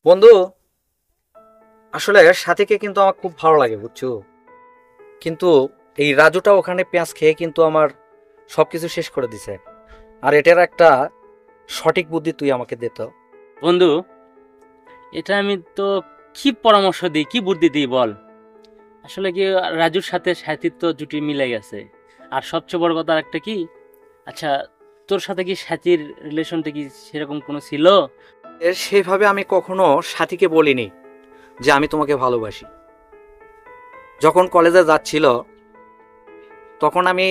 বন্ধু, আসলে সাথীকে কিন্তু আমার খুব ভালো লাগে বুঝছো। কিন্তু এই রাজুটা ওখানে পেঁয়াজ খেয়ে কিন্তু আমার সবকিছু শেষ করে দিছে। আর এটার একটা সঠিক বুদ্ধি তুই আমাকে দে তো। বন্ধু, এটা আমি তো কি পরামর্শ দিই, কি বুদ্ধি দিই বল। আসলে কি, রাজুর সাথে সাথীর তো জুটি মিলে গেছে। আর সবচেয়ে বড় কথা একটা কি, আচ্ছা, তোর সাথে কি সাথীর রিলেশনটা কি সেরকম কোনো ছিল? সেভাবে আমি কখনো সাথীকে বলিনি যে আমি তোমাকে ভালোবাসি। যখন কলেজে যাচ্ছিল তখন আমি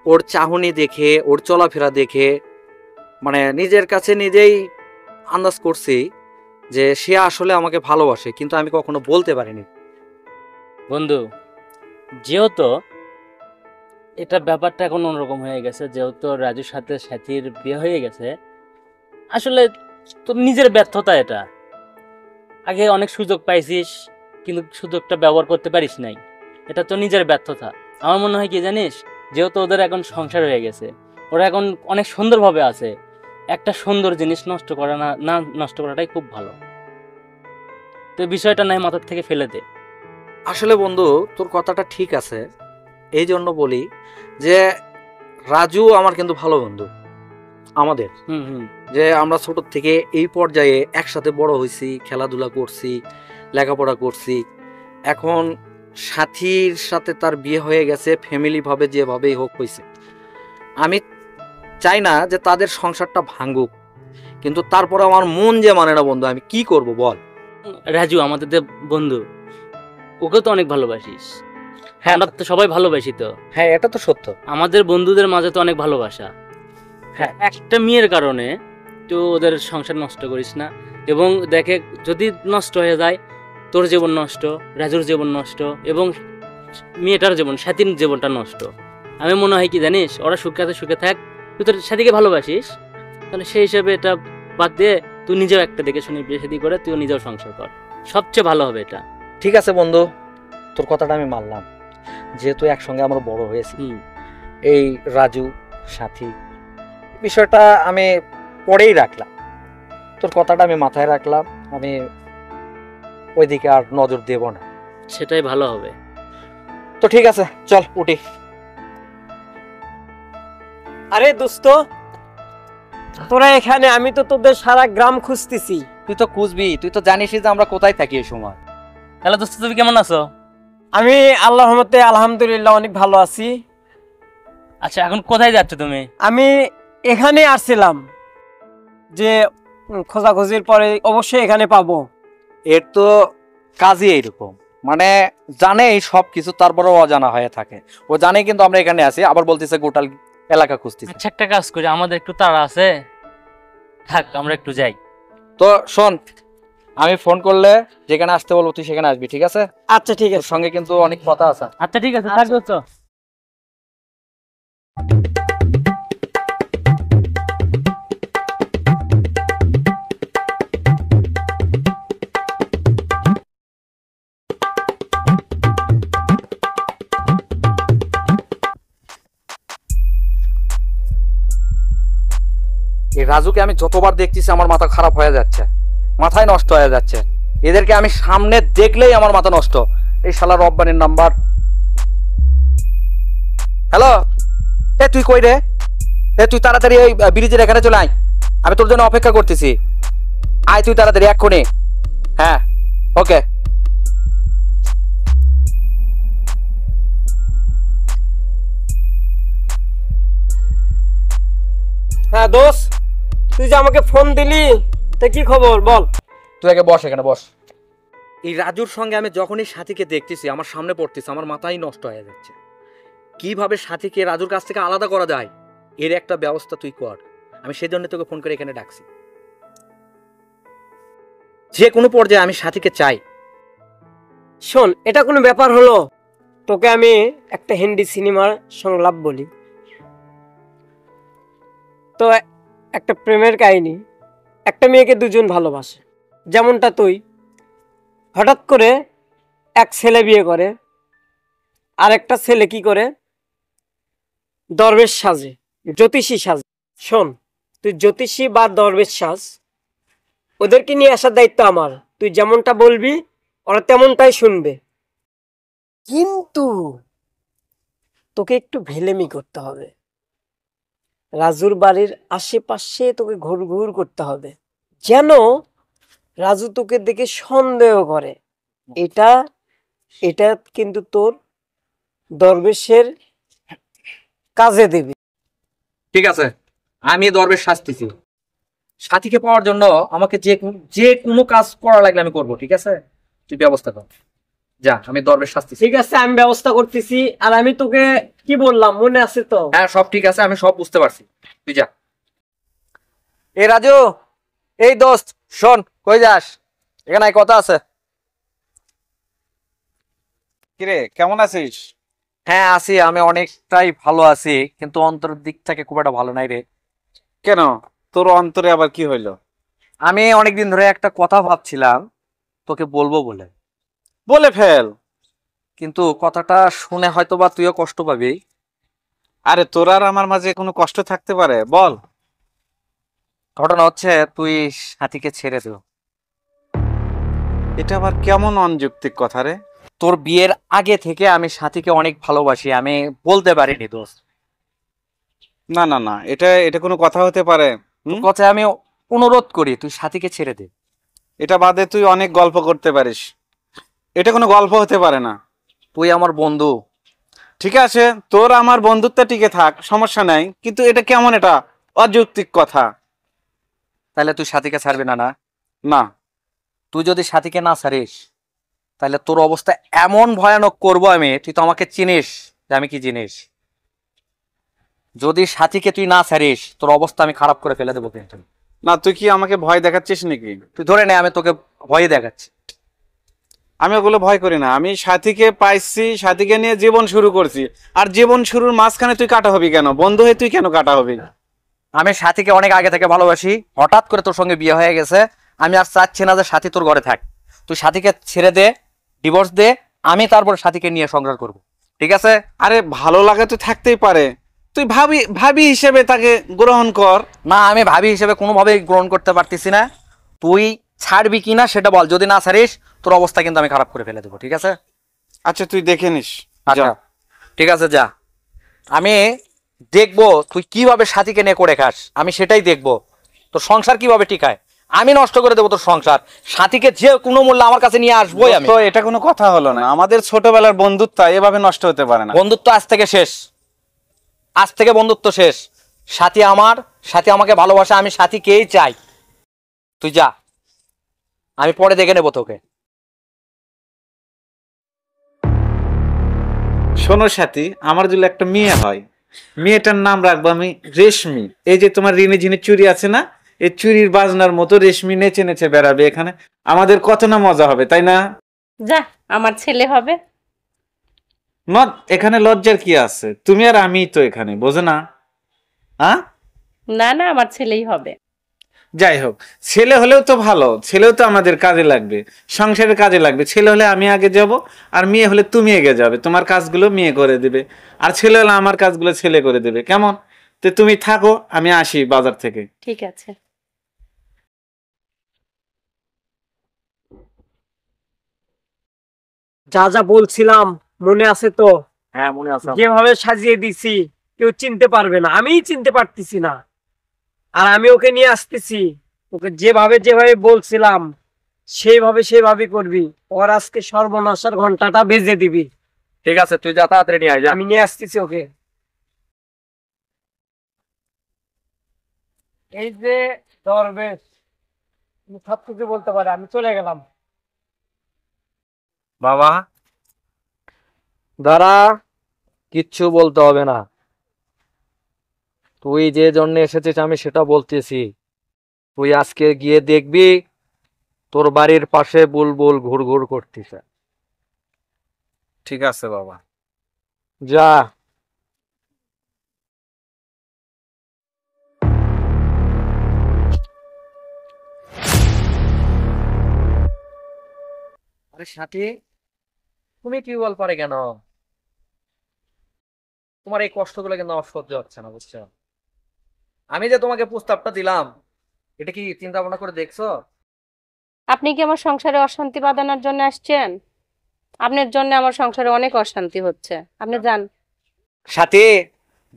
ওর চাহনি দেখে, ওর চলাফেরা দেখে, মানে নিজের কাছে নিজেই আন্দাজ করছি যে সে আসলে আমাকে ভালোবাসে, কিন্তু আমি কখনো বলতে পারিনি। বন্ধু, যেহেতু এটা ব্যাপারটা এখন অন্যরকম হয়ে গেছে, যেহেতু রাজুর সাথে সাথীর বিয়ে হয়ে গেছে, আসলে তোর নিজের ব্যর্থতা এটা। আগে অনেক সুযোগ পাইছিস, কিন্তু সুযোগটা ব্যবহার করতে পারিস নাই। এটা তো নিজের ব্যর্থতা। আমার মনে হয় কি জানিস, যেহেতু ওদের এখন সংসার হয়ে গেছে, ওরা এখন অনেক সুন্দরভাবে আছে, একটা সুন্দর জিনিস নষ্ট করা না না নষ্ট করাটাই খুব ভালো। তো এই বিষয়টা নাই মাথার থেকে ফেলে দে। আসলে বন্ধু, তোর কথাটা ঠিক আছে। এই জন্য বলি যে রাজু আমার কিন্তু ভালো বন্ধু। আমাদের হুম হুম। যে আমরা ছোট থেকে এই পর্যায়ে একসাথে বড় হয়েছি, খেলাধুলা করছি, লেখাপড়া করছি। এখন সাথীর সাথে তার বিয়ে হয়ে গেছে, ফ্যামিলি ভাবে যেভাবেই হোক হয়েছে। আমি চাই না যে তাদের সংসারটা ভাঙুক, কিন্তু তারপরে আমার মন যে মানে না বন্ধু, আমি কি করব বল। রাজু আমাদের যে বন্ধু, ওকে তো অনেক ভালোবাসিস। হ্যাঁ, আমরা তো সবাই ভালোবাসি তো। হ্যাঁ, এটা তো সত্য। আমাদের বন্ধুদের মাঝে তো অনেক ভালোবাসা। হ্যাঁ, একটা মেয়ের কারণে তো ওদের সংসার নষ্ট করিস না। এবং দেখে, যদি নষ্ট হয়ে যায়, তোর জীবন নষ্ট, রাজুর জীবন নষ্ট, এবং মেয়েটার জীবন, সাথীর জীবনটা নষ্ট। আমি মনে হয় কি জানিস, ওরা সুখে আছে, সুখে থাক। তুই তোর সাথীকে ভালোবাসিস, তাহলে সেই হিসাবে এটা বাদ দিয়ে তুই নিজেও একটা দেখে শুনে বিয়ে শাদী করে তুই নিজেও সংসার কর, সবচেয়ে ভালো হবে এটা। ঠিক আছে বন্ধু, তোর কথাটা আমি মানলাম। যেহেতু একসঙ্গে আমরা বড় হয়েছি, হুম। এই রাজু সাথী বিষয়টা আমি পরেই রাখলাম। তোর কথাটা আমি মাথায় রাখলাম। আমি ওইদিকে আর নজর দেব না। সেটাই ভালো হবে। তো ঠিক আছে, চল উঠি। আরে দোস্ত, তোরা এখানে? আমি তো তোদের সারা গ্রাম খুঁজতেছি। তুই তো খুঁজবি, তুই তো জানিসই যে আমরা কোথায় থাকি এই সময়। তাহলে দোস্ত, তুমি কেমন আছো? আমি আল্লাহর রহমতে আলহামদুলিল্লাহ অনেক ভালো আছি। আচ্ছা, এখন কোথায় যাচ্ছ তুমি? আমি এখানে আসছিলাম যে খোঁজাখুঁজির পরে অবশ্যই এখানে পাবো। এর তো কাজই এইরকম, মানে জানে এই সব কিছু, তারপরেও অজানা হয়ে থাকে। ও জানে কিন্তু আমরা এখানে আছি, আবার বলতেছে গোটাল এলাকা খুঁজতেছে। আচ্ছা, একটা কাজ করি, আমাদের একটু তাড়া আছে, থাক আমরা একটু যাই। তো শোন, আমি ফোন করলে যেখানে আসতে বলবো তুই সেখানে আসবি, ঠিক আছে? আচ্ছা ঠিক তোর আছে। সঙ্গে কিন্তু অনেক কথা আছে। আচ্ছা ঠিক আছে, থাক দোস্ত। এই রাজুকে আমি যতবার দেখতেছি আমার মাথা খারাপ হয়ে যাচ্ছে, মাথায় নষ্ট হয়ে যাচ্ছে। এদেরকে আমি সামনে দেখলেই আমার মাথা নষ্ট। এই শালা রব্বানির নাম্বার। হ্যালো, এ তুই কই রে? এ তুই তাড়াতাড়ি ওই ব্রিজের এখানে চলে আয়, আমি তোর জন্য অপেক্ষা করতেছি। আয় তুই তাড়াতাড়ি এক্ষুনি। হ্যাঁ, ওকে। হ্যাঁ দোস্ত, তুই যে আমাকে ফোন দিলি, তা কি খবর বল। তুই আগে বস, এখানে বস। এই রাজুর সঙ্গে আমি যখনই সাথীকে দেখতেছি আমার সামনে পড়তেছে, আমার মাথাই নষ্ট হয়ে যাচ্ছে। কিভাবে সাথীকে রাজুর কাছ থেকে আলাদা করা যায়, এর একটা ব্যবস্থা তুই কর। আমি সেজন্য তোকে ফোন করে এখানে ডাকছি। যে কোনো পর্যায়ে আমি সাথীকে চাই। শোন, এটা কোনো ব্যাপার হলো? তোকে আমি একটা হিন্দি সিনেমার সংলাপ বলি। তো একটা প্রেমের কাহিনী, একটা মেয়েকে দুজন ভালোবাসে, যেমনটা তুই। হঠাৎ করে এক ছেলে বিয়ে করে, আর একটা ছেলে কি করে, দরবেশ সাজে, জ্যোতিষী সাজে। শোন, তুই জ্যোতিষী বা দরবেশ সাজ, ওদেরকে নিয়ে আসার দায়িত্ব আমার। তুই যেমনটা বলবি ওরা তেমনটাই শুনবে, কিন্তু তোকে একটু ভেলেমি করতে হবে। রাজুর বাড়ির আশেপাশে তোকে ঘুরঘুর করতে হবে, যেন রাজু তোকে দেখে সন্দেহ করে। এটা এটা কিন্তু তোর দরবেশের কাজে দেবে। ঠিক আছে, আমি দরবেশ সাজতেছি। সাথীকে পাওয়ার জন্য আমাকে যে কোনো কাজ করা লাগলে আমি করব, ঠিক আছে? তুই ব্যবস্থা কর, যা, আমি দরবেশ সাজতেছি। ঠিক আছে, আমি ব্যবস্থা করতেছি। আর আমি তোকে কি বললাম মনে আছে তো? হ্যাঁ, সব ঠিক আছে, আমি সব বুঝতে পারছি, তুই যা। এ রাজু, এই দোস্ত শোন, কই যাস? এখানে আয়, কথা আছে। কিরে, কেমন আছিস? হ্যাঁ আছি, আমি অনেকটাই ভালো আছি, কিন্তু অন্তরের দিক থেকে খুব একটা ভালো নাই রে। কেন, তোর অন্তরে আবার কি হইলো? আমি অনেকদিন ধরে একটা কথা ভাবছিলাম তোকে বলবো বলে, বলে ফেল। কিন্তু কথাটা শুনে হয়তো বা তুইও কষ্ট পাবি। আরে তোর আর আমার মাঝে কোনো কষ্ট থাকতে পারে? বল। ঘটনা হচ্ছে, তুই সাথীকে ছেড়ে দে। এটা আবার কেমন অযৌক্তিক কথা রে? তোর বিয়ের আগে থেকে আমি সাথীকে অনেক ভালোবাসি, আমি বলতে পারিনি দোস্ত। না না না, এটা এটা কোনো কথা হতে পারে? কথা আমি অনুরোধ করি, তুই সাথীকে ছেড়ে দে। এটা বাদে তুই অনেক গল্প করতে পারিস, এটা কোনো গল্প হতে পারে না। তুই আমার বন্ধু। ঠিক আছে, তোর আমার বন্ধুত্ব টিকে থাক, সমস্যা নাই, কিন্তু এটা কেমন, এটা অযৌক্তিক কথা। তাহলে তুই সাথীকে ছাড়বি না? না, না। তুই যদি সাথীকে না ছাড়িস তাহলে তোর অবস্থা এমন ভয়ানক করব আমি, তুই তো আমাকে চিনিস যে আমি কি জিনিস। যদি সাথীকে তুই না ছাড়িস তোর অবস্থা আমি খারাপ করে ফেলে দেবো কিন্তু। না, তুই কি আমাকে ভয় দেখাচ্ছিস নাকি? তুই ধরে নে আমি তোকে ভয় দেখাচ্ছি। আমি ওগুলো ভয় করি না, আমি সাথীকে পাইছি, সাথীকে নিয়ে জীবন শুরু করছি। আর জীবন শুরুর মাঝখানে তুই কাটা হবি কেন? বন্ধু হয়ে তুই কেন কাটা হবি? আমি সাথীকে অনেক আগে থেকে ভালোবাসি, হঠাৎ করে তোর সঙ্গে বিয়ে হয়ে গেছে, আমি আর চাচ্ছি না যে সাথী তোর ঘরে থাক। তুই সাথীকে ছেড়ে দে, ডিভোর্স দে, আমি তারপর সাথীকে নিয়ে সংসার করব, ঠিক আছে? আরে ভালো লাগা তো থাকতেই পারে, তুই ভাবি ভাবি হিসেবে তাকে গ্রহণ কর। না, আমি ভাবি হিসেবে কোনোভাবেই গ্রহণ করতে পারতেছি না। তুই ছাড়বি কিনা সেটা বল, যদি না ছাড়িস তোর অবস্থা কিন্তু আমি খারাপ করে ফেলে দেবো, ঠিক আছে? আচ্ছা তুই দেখে নিস। আচ্ছা ঠিক আছে, যা। আমি দেখবো তুই কিভাবে সাথীকে নিয়ে করে খাস, আমি সেটাই দেখবো। তোর সংসার কিভাবে টিকায়, আমি নষ্ট করে দেবো তোর সংসার। সাথীকে যে কোনো মূল্যে আমার কাছে নিয়ে আসবোই আমি। তো এটা কোনো কথা হলো না, আমাদের ছোটবেলার বন্ধুত্ব এভাবে নষ্ট হতে পারে না। বন্ধুত্ব আজ থেকে শেষ, আজ থেকে বন্ধুত্ব শেষ। সাথী আমার, সাথী আমাকে ভালোবাসে, আমি সাথীকেই চাই। তুই যা, আমি পরে দেখে নেবো তোকে। শোনো সাথী, আমার যদি একটা মেয়ে হয়, মেয়েটার নাম রাখবো আমি রেশমি। এই যে তোমার রিনে ঝিনে চুড়ি আছে না, এই চুরির বাজনার মতো রেশমি নেচে নেচে বেড়াবে এখানে, আমাদের কত না মজা হবে, তাই না? যা, আমার ছেলে হবে। নট, এখানে লজ্জার কি আছে? তুমি আর আমি তো এখানে, বোঝো না? হ্যাঁ, না না, আমার ছেলেই হবে। যাই হোক, ছেলে হলেও তো ভালো, ছেলেও তো আমাদের কাজে লাগবে, সংসারের কাজে লাগবে। ছেলে হলে আমি আগে যাব, আর মেয়ে হলে তুমি এগিয়ে যাবে, তোমার কাজগুলো মেয়ে করে দেবে, আর ছেলে হলে আমার কাজগুলো ছেলে করে দেবে। কেমন? তো তুমি থাকো, আমি আসি বাজার থেকে। ঠিক আছে। যা যা বলছিলাম মনে আছে তো? হ্যাঁ মনে আছে। যেভাবে সাজিয়ে দিছি কেউ চিনতে পারবে না, আমিই চিনতে পারতেছি না। আর আমি ওকে নিয়ে আসতেছি, ওকে যেভাবে যেভাবে বলছিলাম সেইভাবে সেইভাবে করবি। ওর আজকে সর্বনাশার ঘন্টাটা বেজে দিবি। ঠিক আছে, তুই যা, তাড়াতাড়ি নিয়ে আয়, যা। আমি নিয়ে আসতেছি ওকে। এই যে দরবেশ, তুমি সব কিছু বলতে পারে, আমি চলে গেলাম। বাবা দাঁড়া, কিচ্ছু বলতে হবে না। তুই যে জন্য এসেছিস আমি সেটা বলতেছি। তুই আজকে গিয়ে দেখবি তোর বাড়ির পাশে বুলবুল ঘুরঘুর করতেছে। ঠিক আছে বাবা। যা। আরে সাথী, তুমি টিউবওয়েল পারে কেন? তোমার এই কষ্টগুলো কিন্তু আমার সহ্য হচ্ছে না, বুঝছো? আমি যে তোমাকে প্রস্তাবটা দিলাম, এটা কি চিন্তা ভাবনা করে দেখছো? আপনি কি আমার সংসারে অশান্তি বাঁধানোর জন্য আসছেন? আপনার জন্য আমার সংসারে অনেক অশান্তি হচ্ছে, আপনি যান। সাথী,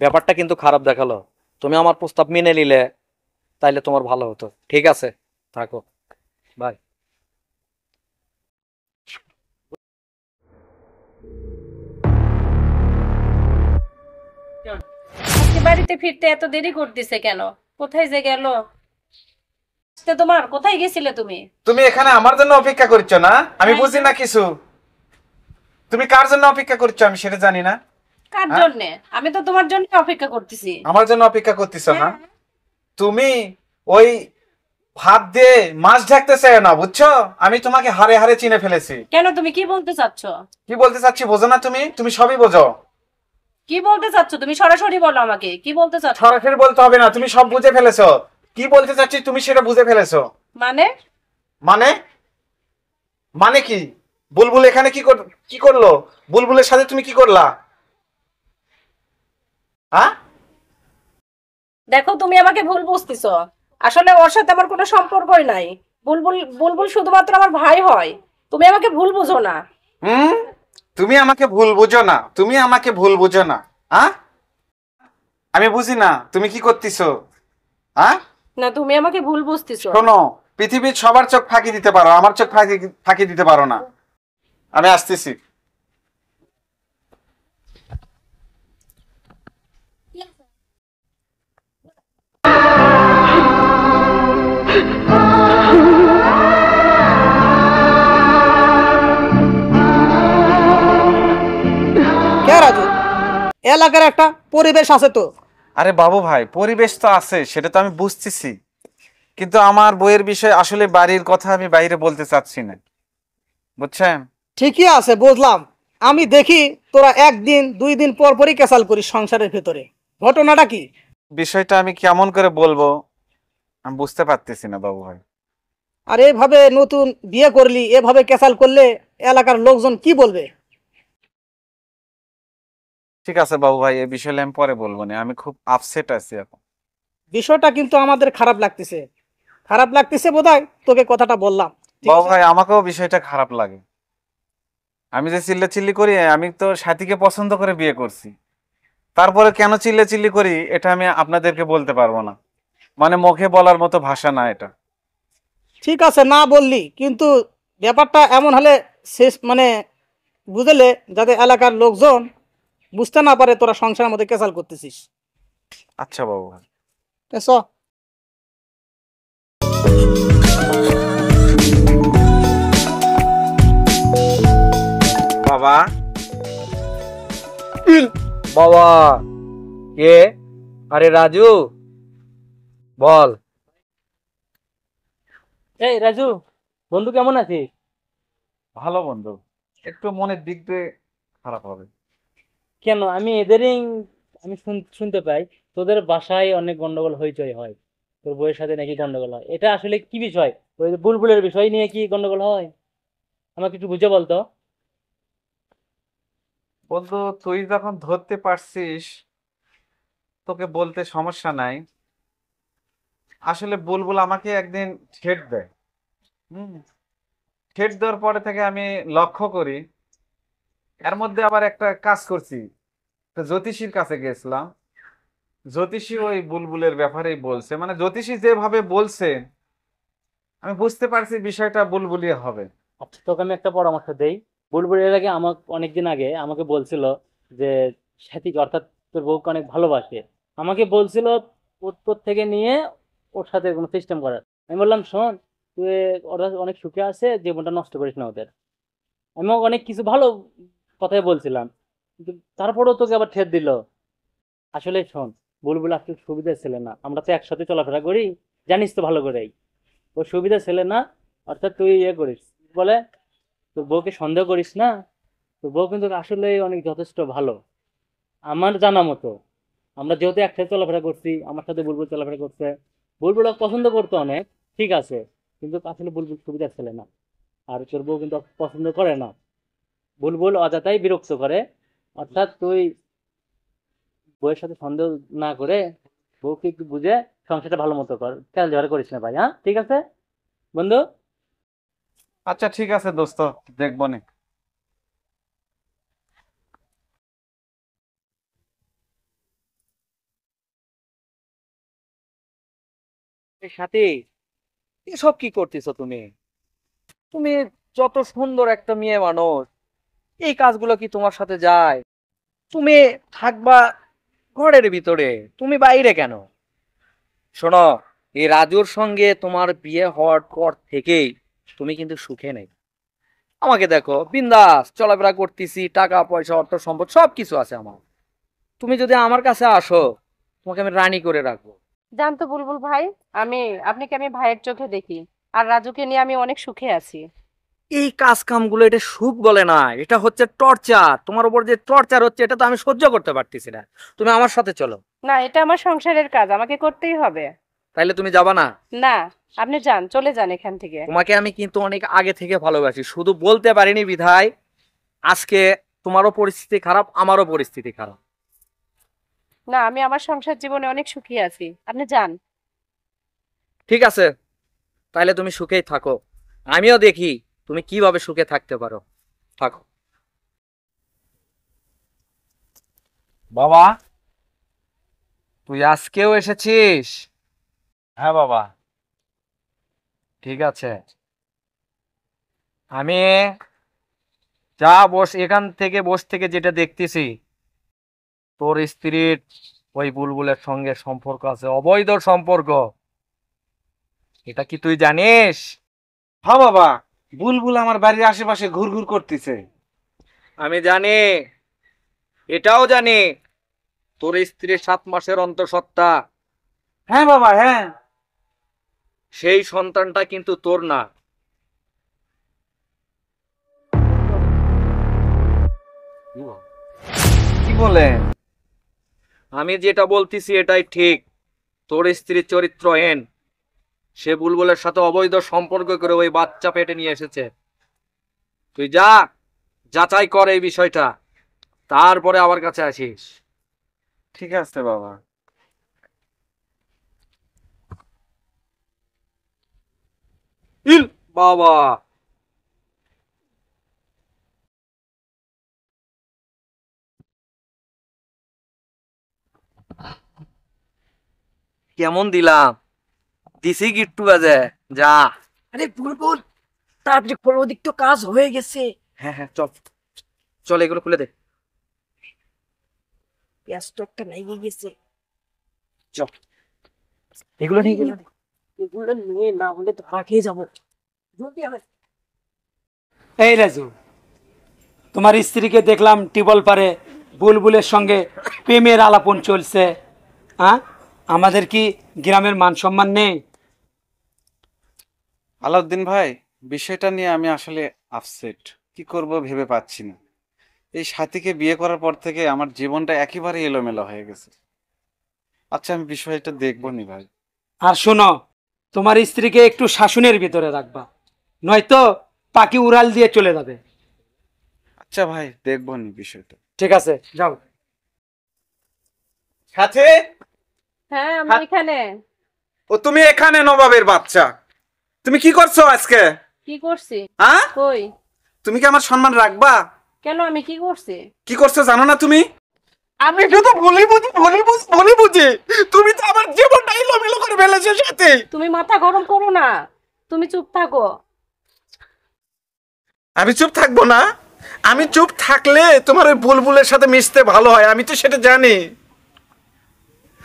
ব্যাপারটা কিন্তু খারাপ দেখালো। তুমি আমার প্রস্তাব মেনে নিলে তাইলে তোমার ভালো হতো। ঠিক আছে, থাকো, বাই। আজকে বাড়িতে ফিরতে এত দেরি করতেছে কেন? কোথায় যে গেল? তোমার কোথায় গেছিলে তুমি? তুমি এখানে আমার জন্য অপেক্ষা করছো না? আমি বুঝি না কিছু। তুমি কার জন্য অপেক্ষা করছো আমি সেটা জানি না। কার হ্যাঁ? জন্য? আমি তো তোমার জন্য অপেক্ষা করতেছি। আমার জন্য অপেক্ষা করতেছো না? হ্যাঁ। তুমি ওই ভাত দিয়ে মাছ ঢাকতে চাই না, বুঝছো? আমি তোমাকে হারে হারে চিনে ফেলেছি। কেন, তুমি কি বলতে চাচ্ছ? কি বলতে চাচ্ছি বোঝো না তুমি? তুমি সবই বোঝো। কি বলতে চাচ্ছ তুমি? সরাসরি বলো আমাকে, কি বলতে চাচ্ছ? সরাসরি বলতে হবে না, তুমি সব বুঝে ফেলেছো। কি বলতে চাচ্ছি তুমি সেটা বুঝে ফেলেছো। মানে? মানে মানে কি? বুলবুল এখানে কি করলো? বুলবুলের সাথে তুমি কি করলা? হ্যাঁ? দেখো, তুমি আমাকে ভুল বুঝতেছো। আসলে ওর সাথে আমার কোনো সম্পর্কই নাই। বুলবুল বুলবুল শুধুমাত্র আমার ভাই হয়। তুমি আমাকে ভুল বুঝো না। হুম? তুমি আমাকে ভুল বুঝো না, তুমি আমাকে ভুল বুঝো না। হ্যাঁ? আমি বুঝি না তুমি কি করতেছো। হ্যাঁ? না, তুমি আমাকে ভুল বুঝতেছো। শোনো, পৃথিবীর সবার চোখ ফাঁকি দিতে পারো, আমার চোখ ফাঁকি দিতে পারো না। আমি আসতেছি। কে রাজু, এলাকার একটা পরিবেশ আছে তো। আরে বাবু ভাই, পরিবেশ তো আছে, সেটা তো আমি বুঝতেছি, কিন্তু আমার বইয়ের বিষয় আসলে বাড়ির কথা আমি বাইরে বলতে চাচ্ছি না, বুঝছেন? ঠিকই আছে, বুঝলাম। আমি দেখি তোরা একদিন দুই দিন পর পরই কেসাল করিস সংসারের ভেতরে। ঘটনাটা কি? বিষয়টা আমি কেমন করে বলবো আমি বুঝতে পারতেছি না বাবু ভাই। আর এভাবে নতুন বিয়ে করলি, এভাবে কেসাল করলে এলাকার লোকজন কি বলবে? ঠিক আছে বাবু ভাই, এই বিষয়ে আমি পরে বলবো না, আমি খুব আপসেট আছি এখন। বিষয়টা কিন্তু আমাদের খারাপ লাগতেছে। খারাপ লাগতেছে বোধহয় তোকে কথাটা বললাম। ঠিক বাবু আছে? ভাই, আমাকেও বিষয়টা খারাপ লাগে। আমি যে চিল্লাচিল্লি করি, আমি তো সাথীকে পছন্দ করে বিয়ে করছি, তারপরে কেন চিল্লাচিল্লি করি এটা আমি আপনাদেরকে বলতে পারবো না, মানে মুখে বলার মতো ভাষা না এটা। ঠিক আছে, না বললি, কিন্তু ব্যাপারটা এমন হলে শেষ মানে বুঝলে, যাতে এলাকার লোকজন বুঝতে না পারে তোরা সংসারের মধ্যে কেসাল করতেছিস। আচ্ছা বাবু ভাই। এসো। বাবা, বাবা, কে? আরে রাজু, বল। এই রাজু, বন্ধু কেমন আছিস? ভালো বন্ধু, একটু মনের দিক দিয়ে খারাপ হবে। কেন? আমি শুনতে পাই তোদের বাসায় অনেক গন্ডগোল হইচই হয়, তোর বউয়ের সাথে নাকি গন্ডগোল হয়। এটা আসলে কি বিষয়? ওই যে বুলবুলের বিষয় নিয়ে কি গন্ডগোল হয়? আমাকে একটু বুঝে বলতো। বন্ধু, তুই যখন ধরতে পারছিস তোকে বলতে সমস্যা নাই। আসলে বুলবুল আমাকে একদিন ঠেট দেয়। হুম। ঠেট দেওয়ার পরে থেকে আমি লক্ষ্য করি, এর মধ্যে আবার একটা কাজ করছি, একটা জ্যোতিষীর কাছে গেছিলাম। জ্যোতিষী ওই বুলবুলের ব্যাপারেই বলছে, মানে জ্যোতিষী যেভাবে বলছে আমি বুঝতে পারছি বিষয়টা বুলবুলি হবে। আচ্ছা, তোকে আমি একটা পরামর্শ দেই। বুলবুল এর আগে আমাকে অনেকদিন আগে আমাকে বলছিল যে সাথীকে, অর্থাৎ তোর বউকে অনেক ভালোবাসে। আমাকে বলছিল তোর থেকে নিয়ে ওর সাথে কোনো সিস্টেম করার। আমি বললাম, শোন, তুই, ওরা অনেক সুখে আছে, জীবনটা নষ্ট করিস না ওদের। আমি ওকে অনেক কিছু ভালো কথাই বলছিলাম, কিন্তু তারপরেও তোকে আবার ঠেট দিল। আসলে শোন, বুলবুল আসলে সুবিধার ছেলে না, আমরা তো একসাথে চলাফেরা করি, জানিস তো ভালো করেই। ও সুবিধার ছেলে না। অর্থাৎ তুই ইয়ে করিস, বলে, তোর বউকে সন্দেহ করিস না। তোর বউ কিন্তু আসলে অনেক যথেষ্ট ভালো, আমার জানা মতো। আমরা যেহেতু একসাথে চলাফেরা করছি, আমার সাথে বুলবুল চলাফেরা করছে, বুলবুল ওকে পছন্দ করতো অনেক, ঠিক আছে, কিন্তু আসলে বুলবুল সুবিধার ছেলে না। আর তোর বউ কিন্তু ওকে পছন্দ করে না, বুলবুল অযথাই বিরক্ত করে। অর্থাৎ তুই বউয়ের সাথে সন্দেহ না করে বউকে একটু বুঝে সংসারটা ভালো মতো কর, খেয়াল ঝড় করিস না ভাই। হ্যাঁ, ঠিক আছে বন্ধু? আচ্ছা ঠিক আছে দোস্ত, দেখবো নে। সাথী, এসব কি করতেছো তুমি? তুমি যত সুন্দর একটা মেয়ে মানুষ, এই কাজগুলো কি তোমার সাথে যায়? তুমি থাকবা ঘরের ভিতরে, তুমি বাইরে কেন? শোনো, এই রাজুর সঙ্গে তোমার বিয়ে হওয়ার পর থেকেই তুমি কিন্তু সুখে নেই। আমাকে দেখো, বিন্দাস চলাফেরা করতেছি, টাকা পয়সা অর্থ সম্পদ সবকিছু আছে আমার। তুমি যদি আমার কাছে আসো, তোমাকে আমি রানী করে রাখবো। জানতো বুলবুল ভাই, আপনাকে আমি ভাইয়ের চোখে দেখি, আর রাজুকে নিয়ে আমি অনেক সুখে আছি। এই কাজ কামগুলো এটা সুখ বলে না, এটা হচ্ছে টর্চার। তোমার উপর যে টর্চার হচ্ছে এটা তো আমি সহ্য করতে পারতেছি না। তুমি আমার সাথে চলো। না, এটা আমার সংসারের কাজ, আমাকে করতেই হবে। তাইলে তুমি যাবা না? না, আপনি যান, চলে যান এখান থেকে। তোমাকে আমি কিন্তু অনেক আগে থেকে ভালোবাসি, শুধু বলতে পারিনি বিধায় আজকে তোমারও পরিস্থিতি খারাপ, আমারও পরিস্থিতি খারাপ। না, আমি আমার সংসার জীবনে অনেক সুখী আছি, আপনি যান। ঠিক আছে, তাইলে তুমি সুখেই থাকো, আমিও দেখি তুমি কিভাবে সুখে থাকতে পারো। থাকো। বাবা, তুই আজকেও এসেছিস? হ্যাঁ বাবা। ঠিক আছে, আমি এখান থেকে থেকে যেটা দেখতেছি, তোর স্ত্রীর ওই বুলবুলের সঙ্গে সম্পর্ক আছে, অবৈধ সম্পর্ক। এটা কি তুই জানিস? হ্যাঁ বাবা, বুলবুল আমার বাড়ির আশেপাশে ঘুরঘুর করতেছে। আমি জানি, এটাও জানি তোর স্ত্রীর 7 মাসের অন্তঃসত্ত্বা, হ্যাঁ বাবা, হ্যাঁ। সেই সন্তানটা কিন্তু তোর না। কি বলেন? আমি যেটা বলতেছি এটাই ঠিক। তোর স্ত্রীর চরিত্রহীন, সে বুলবুলের সাথে অবৈধ সম্পর্ক করে ওই বাচ্চা পেটে নিয়ে এসেছে। তুই যা, যাচাই কর এই বিষয়টা, তারপরে আমার কাছে আসিস। ঠিক আছে বাবা। ইল বাবা, কেমন দিলাম? দিছি গিট্টু বাজে। যা। আরে বুলবুল, তাড়াতাড়ি করো, ওদিক তো কাজ হয়ে গেছে। হ্যাঁ হ্যাঁ, চল চল, এগুলো খুলে দে। পেঁয়াজ তো একটা লেগে গেছে। চল, এগুলো নিয়ে গেল। এগুলো নিয়ে না হলে ধরা খেয়ে যাবো। জলদি আয়। এই রাজু, তোমার স্ত্রীকে দেখলাম টিবল পারে বুলবুলের সঙ্গে প্রেমের আলাপন চলছে। হ্যাঁ, আমাদের কি গ্রামের মান সম্মান নেই? আলাউদ্দিন ভাই, বিষয়টা নিয়ে আমি আসলে আপসেট। কি করব ভেবে পাচ্ছি না। এই সাথীকে বিয়ে করার পর থেকে আমার জীবনটা একেবারে এলোমেলো হয়ে গেছে। আচ্ছা, আমি বিষয়টা দেখবো নি ভাই। আর শোনো, তোমার স্ত্রীকে একটু শাসনের ভিতরে রাখবা, নয়তো পাখি উড়াল দিয়ে চলে যাবে। আচ্ছা ভাই, দেখবো নি বিষয়টা। ঠিক আছে, যাও। সাথে হ্যাঁ, আমি এখানে। ও, তুমি এখানে? নবাবের বাচ্চা, তুমি কি করছো আজকে? কি করছি? হ্যাঁ, কই? তুমি কি আমার সম্মান রাখবা? কেন, আমি কি করছি? কি করছো জানো না তুমি? আমি শুধু ভুলি বুঝি তুমি তো আমার জীবনটা এলোমেলো করে ফেলেছো সাথে। তুমি মাথা গরম করো না, তুমি চুপ থাকো। আমি চুপ থাকবো না? আমি চুপ থাকলে তোমার ওই বুলবুলের সাথে মিশতে ভালো হয়, আমি তো সেটা জানি।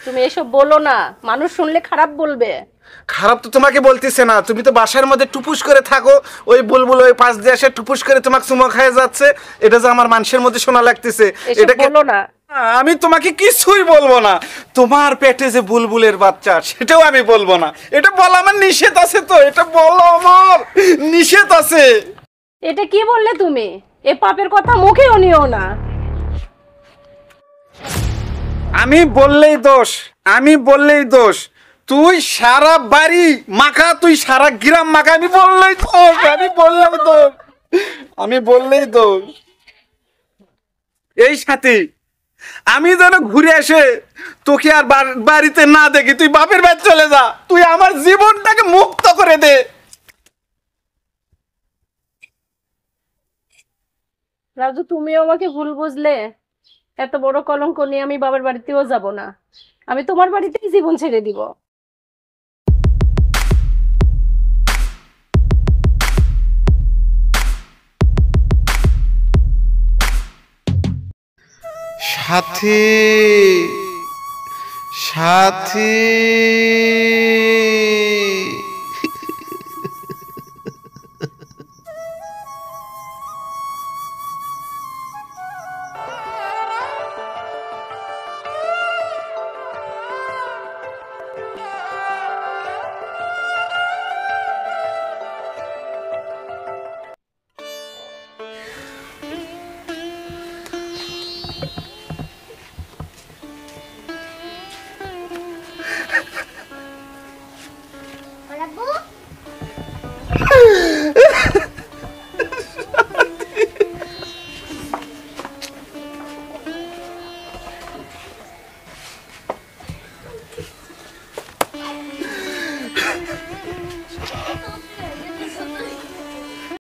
তুমি এসব বলো না, মানুষ শুনলে খারাপ বলবে। খারাপ তো তোমাকে বলতেছে না, তুমি তো বাসার মধ্যে টুপুস করে থাকো, ওই বুলবুল ওই পাশ দিয়ে এসে টুপুস করে তোমাকে চুমো খায় যাচ্ছে, এটা যে আমার মানুষের মধ্যে শোনা লাগতেছে। এসব এটাকে বলো না। আমি তোমাকে কিছুই বলবো না। তোমার পেটে যে বুলবুলের বাচ্চা, সেটাও আমি বলবো না। এটা বলা আমার নিষেধ আছে, তো এটা বলো আমার নিষেধ আছে। এটা কি বললে তুমি? এ পাপের কথা মুখেও নিও না। আমি বললেই দোষ, আমি বললেই দোষ। তুই সারা বাড়ি মাখা, তুই সারা গ্রাম মাখা, আমি বললেই দোষ, আমি বললেই দোষ, আমি বললেই দোষ। এই সাথী, আমি যেন ঘুরে এসে তোকে আর বাড়িতে না দেখি, তুই বাপের বাড়ি চলে যা, তুই আমার জীবনটাকে মুক্ত করে দে। রাজু, তুমিও আমাকে ভুল বুঝলে। এত বড় কলঙ্ক নিয়ে আমি বাবার বাড়িতেও যাব না। আমি তোমার বাড়িতেই জীবন ছেড়ে দিব। সাথী, সাথী।